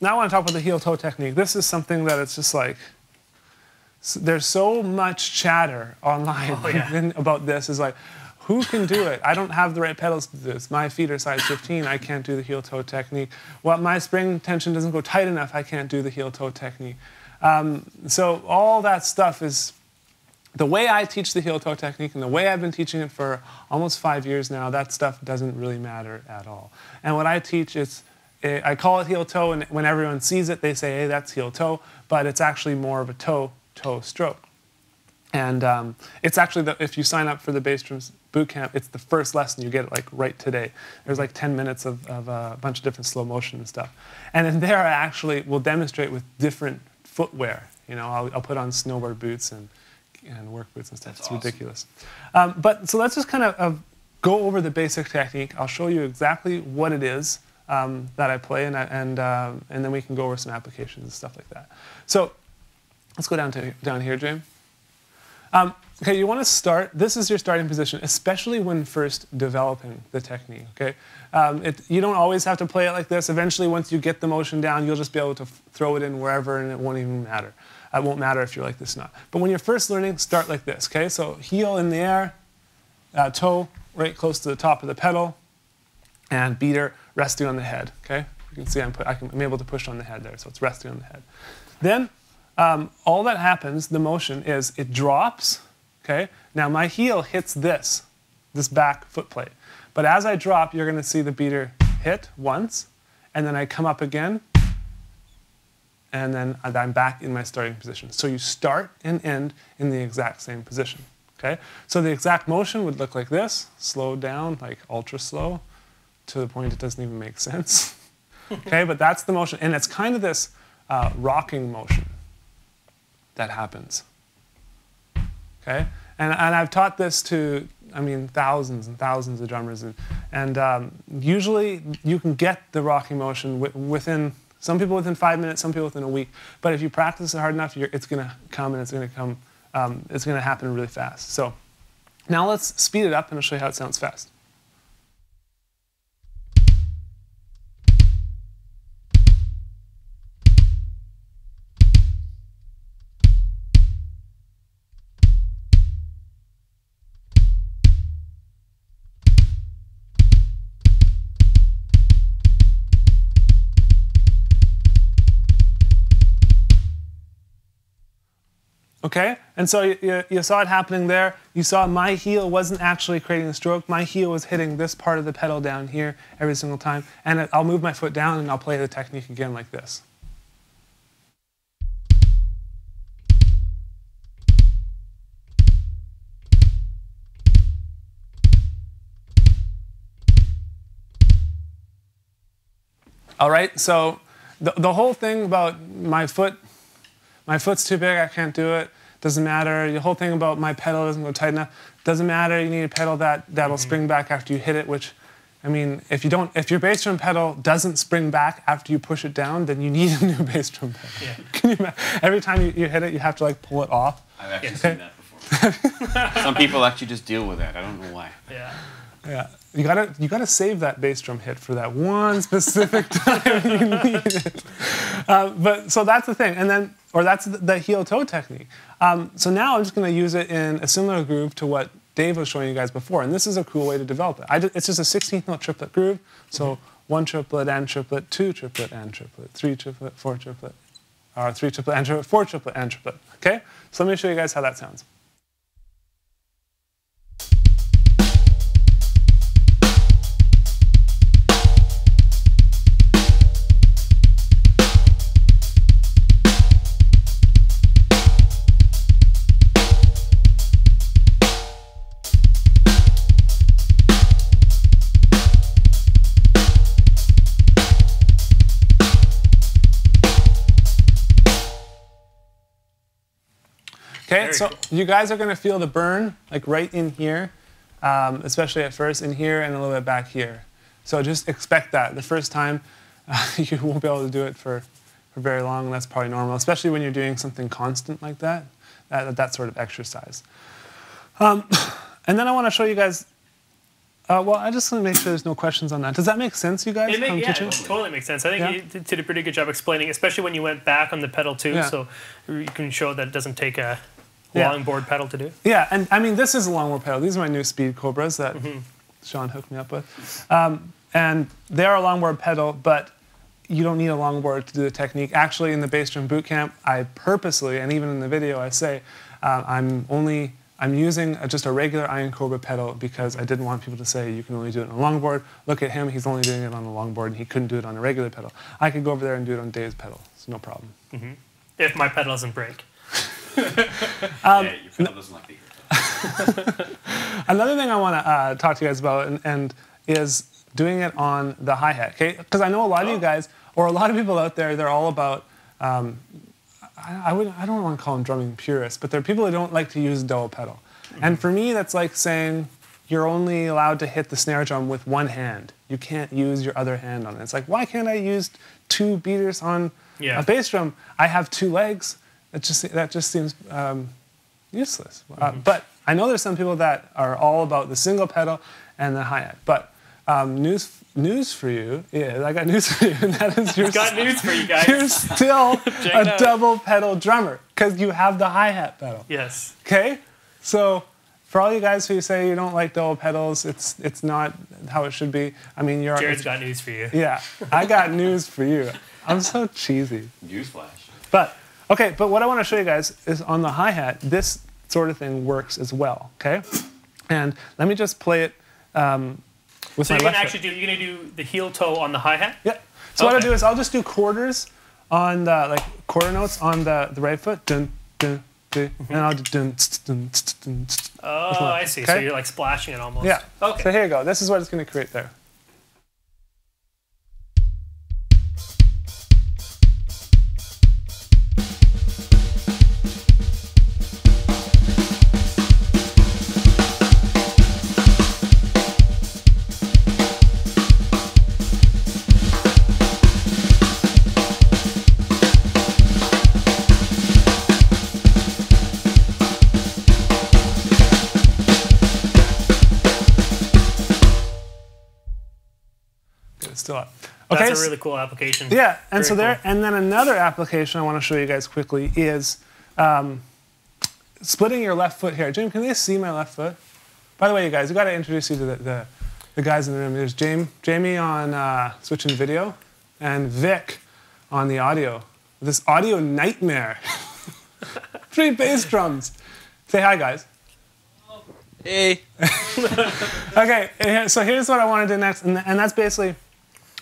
now I want to talk about the heel-toe technique. This is something that it's just like, there's so much chatter online about this. Is like, who can do it? I don't have the right pedals to do this. My feet are size 15. I can't do the heel-toe technique. Well, my spring tension doesn't go tight enough. I can't do the heel-toe technique. So all that stuff is the way I teach the heel-toe technique and the way I've been teaching it for almost 5 years now. That stuff doesn't really matter at all. And what I teach is, I call it heel-toe, and when everyone sees it, they say, hey, that's heel-toe, but it's actually more of a toe stroke. And it's actually, if you sign up for the bass drums boot camp, it's the first lesson. You get it like right today. There's like 10 minutes of a bunch of different slow motion and stuff. And in there, I actually will demonstrate with different footwear. You know, I'll put on snowboard boots and work boots and stuff. That's awesome. Ridiculous. But so let's just kind of go over the basic technique. I'll show you exactly what it is that I play, and then we can go over some applications and stuff like that. So let's go down here, James. Okay, you want to start, this is your starting position, especially when first developing the technique, okay? You don't always have to play it like this. Eventually, once you get the motion down, you'll just be able to throw it in wherever, and it won't even matter. It won't matter if you're like this or not. But when you're first learning, start like this, okay? So heel in the air, toe right close to the top of the pedal, and beater resting on the head, okay? You can see I'm able to push on the head there, so it's resting on the head. Then, all that happens, the motion, is it drops, okay? Now my heel hits this back foot plate. But as I drop, you're going to see the beater hit once, and then I come up again, and then I'm back in my starting position. So you start and end in the exact same position, okay? So the exact motion would look like this, slowed down, like ultra slow, to the point it doesn't even make sense, okay? But that's the motion, and it's kind of this rocking motion that happens, okay? And I've taught this to, I mean, thousands and thousands of drummers, and usually you can get the rocking motion within, some people within 5 minutes, some people within a week. But if you practice it hard enough, it's going to come, and it's going to happen really fast. So now let's speed it up, and I'll show you how it sounds fast. Okay, and so you saw it happening there. You saw my heel wasn't actually creating a stroke. My heel was hitting this part of the pedal down here every single time. And I'll move my foot down, and I'll play the technique again like this. All right, so the whole thing about my foot's too big, I can't do it, doesn't matter. The whole thing about my pedal doesn't go tight enough, doesn't matter. You need a pedal that'll spring back after you hit it, which, I mean, if your bass drum pedal doesn't spring back after you push it down, then you need a new bass drum pedal. Yeah. Can you imagine? Every time you hit it, you have to like pull it off. I've actually seen that before. Some people actually just deal with that. I don't know why. Yeah. Yeah. You gotta save that bass drum hit for that one specific time you need it. But so that's the thing, and then, or that's the heel-toe technique. So now I'm just going to use it in a similar groove to what Dave was showing you guys before, and this is a cool way to develop it. It's just a 16th note triplet groove. So 1 triplet and triplet, 2 triplet and triplet, 3 triplet, 4 triplet, or 3 triplet and triplet, 4 triplet and triplet. Okay. So let me show you guys how that sounds. Okay, so you guys are going to feel the burn, like right in here, especially at first, in here and a little bit back here. So just expect that. The first time, you won't be able to do it for very long, and that's probably normal, especially when you're doing something constant like that, that sort of exercise. And then I want to show you guys Well, I just want to make sure there's no questions on that. Does that make sense, you guys? It totally makes sense. I think you did a pretty good job explaining, especially when you went back on the pedal too. Yeah. So you can show that it doesn't take a longboard pedal to do. Yeah, and I mean, this is a longboard pedal. These are my new Speed Cobras that Sean hooked me up with. And they are a longboard pedal, but you don't need a longboard to do the technique. Actually, in the bass drum boot camp, I purposely, and even in the video, I say, I'm using just a regular Iron Cobra pedal because I didn't want people to say you can only do it on a longboard. Look at him, he's only doing it on a longboard, and he couldn't do it on a regular pedal. I could go over there and do it on Dave's pedal. It's no problem. If my pedal doesn't break. Yeah, your pedal doesn't like the ear. Another thing I want to talk to you guys about and is doing it on the hi-hat, okay? Because I know a lot of you guys, or a lot of people out there, they're all about, I don't want to call them drumming purists, but they're people who don't like to use double pedal. And for me, that's like saying you're only allowed to hit the snare drum with one hand. You can't use your other hand on it. It's like, why can't I use 2 beaters on a bass drum? I have 2 legs. That just seems useless. But I know there's some people that are all about the single pedal and the hi-hat. But news for you is, I got news for you, and that is got news for you guys. You're still a double pedal drummer because you have the hi-hat pedal. Yes. Okay? So for all you guys who say you don't like double pedals, it's not how it should be. I mean, Jared's got news for you. Yeah, I got news for you. I'm so cheesy. Newsflash. But what I want to show you guys is on the hi-hat, this sort of thing works as well, okay? And let me just play it with so my you're left going to do the heel toe on the hi-hat? Yeah. So what I'll do is I'll just do quarters on the, like quarter notes on the right foot, dun, dun, dun, and I'll do dun, dun, dun, dun, oh, I see. Okay? So you're like splashing it almost. Yeah. Okay. So here you go. This is what it's going to create there. Still up. Okay, that's a really cool application. Yeah, and Very cool. And then another application I want to show you guys quickly is splitting your left foot here. Jim, can they see my left foot? By the way, you guys, we got to introduce you to the guys in the room. There's Jamie on switching video, and Vic on the audio. This audio nightmare. 3 bass drums. Say hi, guys. Hey. Okay, so here's what I want to do next, and that's basically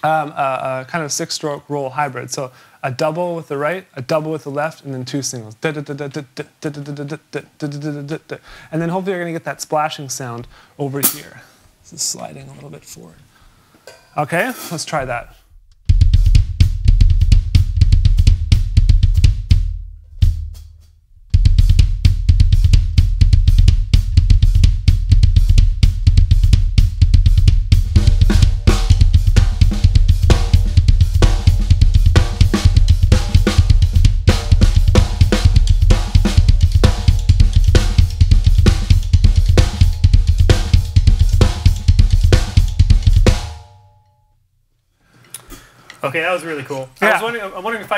a kind of 6-stroke roll hybrid. So a double with the right, a double with the left, and then 2 singles. And then hopefully you're going to get that splashing sound over here. This is sliding a little bit forward. Okay, let's try that. Okay, that was really cool. Yeah. I'm wondering if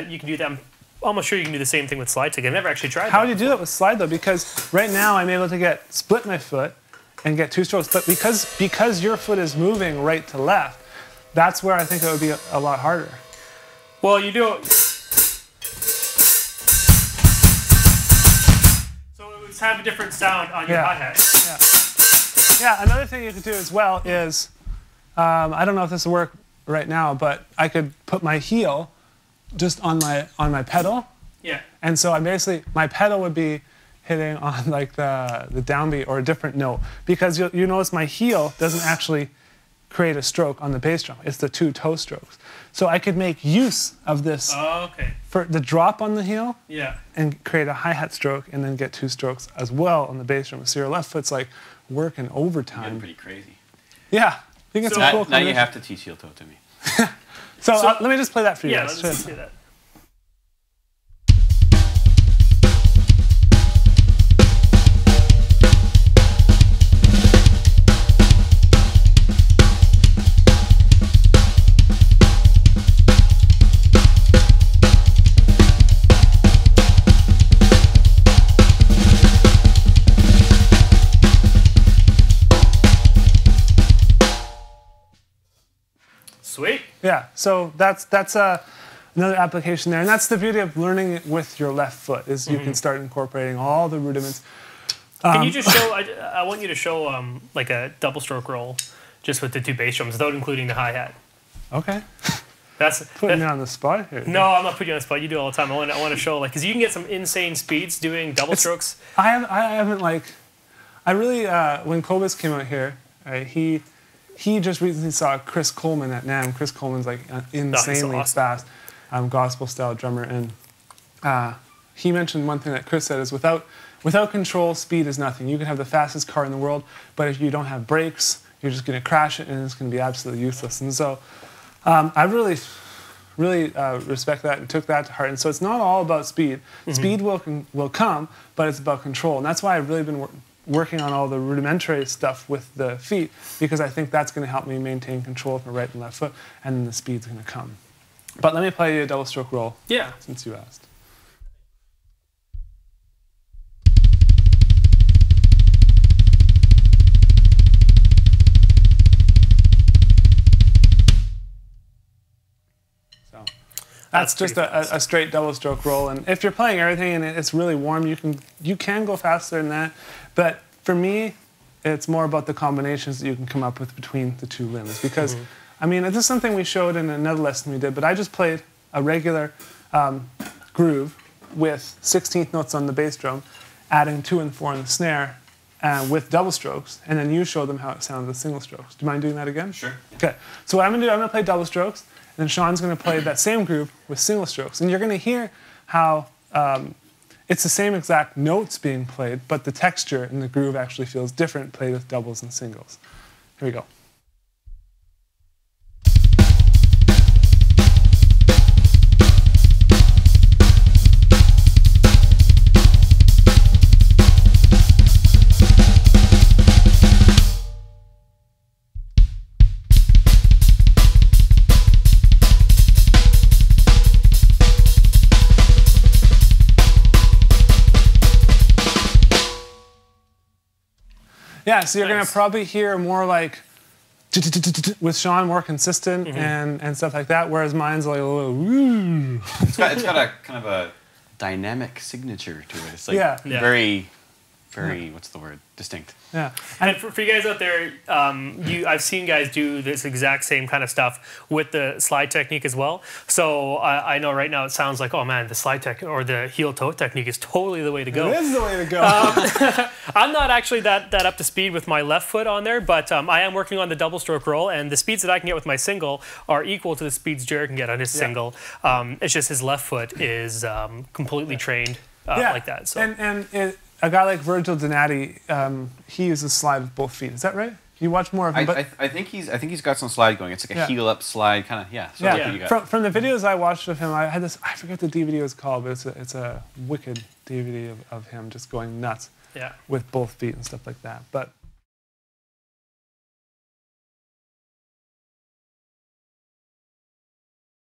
you can do that. I'm almost sure you can do the same thing with slide stick. I've never actually tried that. How do you do that with slide though? Because right now I'm able to split my foot and get 2 strokes, but because your foot is moving right to left, that's where I think it would be a lot harder. Well, you do. So it would have a different sound on your hi-hat. Yeah. Another thing you could do as well is, I don't know if this will work right now, but I could put my heel just on my pedal. Yeah. And so my pedal would be hitting on like the downbeat or a different note, because you notice my heel doesn't actually create a stroke on the bass drum. It's the 2 toe strokes. So I could make use of this for the drop on the heel and create a hi-hat stroke and then get 2 strokes as well on the bass drum. So your left foot's like working overtime. You're pretty crazy. Yeah. I think it's a cool now you have to teach heel toe to me. So let me just play that for you guys. Yeah, let's do that. Yeah, so that's another application there. And that's the beauty of learning it with your left foot, is you can start incorporating all the rudiments. Can you just show, I want you to show like a double stroke roll just with the 2 bass drums without including the hi-hat. Okay. That's putting me on the spot here. No, I'm not putting you on the spot. You do it all the time. I want to show, like, because you can get some insane speeds doing double strokes. I haven't like, I really, when Kobus came out here, right, he just recently saw Chris Coleman at NAMM. Chris Coleman's like insanely fast gospel style drummer, and he mentioned one thing that Chris said is without control, speed is nothing. You can have the fastest car in the world, but if you don't have brakes, you're just going to crash it, and it's going to be absolutely useless. And so I really respect that and took that to heart. And so it's not all about speed. Speed will come, but it's about control. And that's why I've really been working on all the rudimentary stuff with the feet, because I think that's going to help me maintain control of my right and left foot, and then the speed's going to come. But let me play you a double stroke roll. Yeah. Since you asked. That's just a straight double stroke roll, and if you're playing everything and it's really warm, you can go faster than that. But for me, it's more about the combinations that you can come up with between the 2 limbs. Because I mean, this is something we showed in another lesson we did. But I just played a regular groove with 16th notes on the bass drum, adding 2 and 4 on the snare, with double strokes, and then you show them how it sounds with single strokes. Do you mind doing that again? Sure. Okay. So what I'm going to do, I'm going to play double strokes. And then Sean's going to play that same groove with single strokes. And you're going to hear how it's the same exact notes being played, but the texture in the groove actually feels different played with doubles and singles. Here we go. Yeah, so you're going to probably hear more like with Sean, more consistent and stuff like that, whereas mine's like a little woo. It's got a kind of a dynamic signature to it. It's like very, what's the word? Distinct. Yeah. And for you guys out there, I've seen guys do this exact same kind of stuff with the slide technique as well. So I know right now it sounds like, oh man, the slide tech or the heel toe technique is totally the way to go. It is the way to go. I'm not actually that up to speed with my left foot on there, but I am working on the double stroke roll, and the speeds that I can get with my single are equal to the speeds Jared can get on his single. It's just his left foot is completely trained like that. So. A guy like Virgil Donati, he uses slide with both feet. Is that right? You watch more of him. I think he's got some slide going. It's like a heel up slide kind of. So like what you got. From the videos I watched of him, I had this. I forget the DVD was called, but it's a wicked DVD of him just going nuts with both feet and stuff like that. But